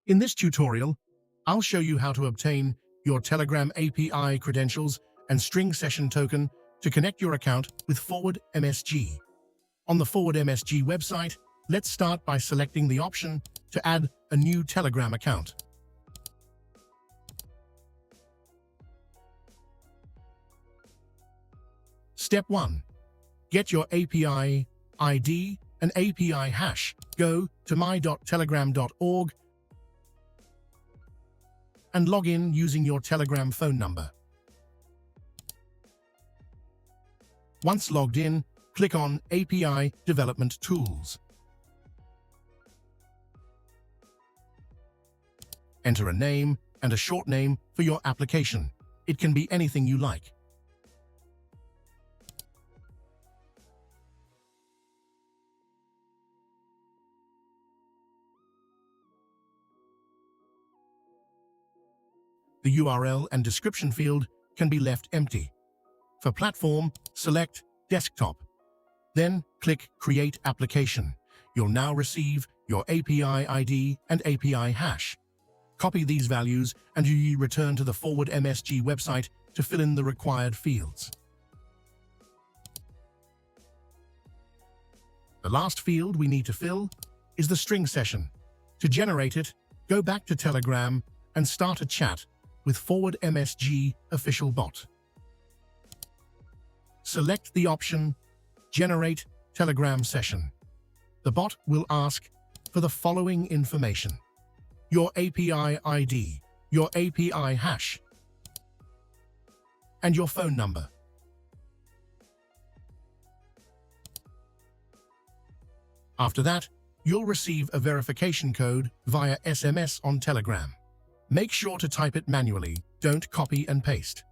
In this tutorial, I'll show you how to obtain your Telegram API credentials and string session token to connect your account with ForwardMsg. On the ForwardMsg website, let's start by selecting the option to add a new Telegram account. Step 1. Get your API ID and API hash. Go to my.telegram.org and log in using your Telegram phone number. Once logged in, click on API Development Tools. Enter a name and a short name for your application. It can be anything you like. The URL and description field can be left empty. For platform, select Desktop. Then click Create Application. You'll now receive your API ID and API hash. Copy these values and you return to the ForwardMsg website to fill in the required fields. The last field we need to fill is the string session. To generate it, go back to Telegram and start a chat with ForwardMsg official bot. Select the option Generate Telegram Session. The bot will ask for the following information: your API ID, your API hash, and your phone number. After that, you'll receive a verification code via SMS on Telegram. Make sure to type it manually, don't copy and paste.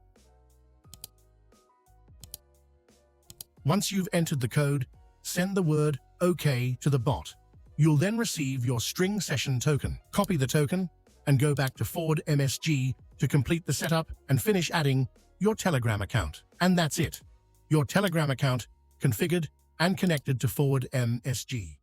Once you've entered the code, send the word OK to the bot. You'll then receive your string session token. Copy the token and go back to ForwardMsg to complete the setup and finish adding your Telegram account. And that's it. Your Telegram account configured and connected to ForwardMsg.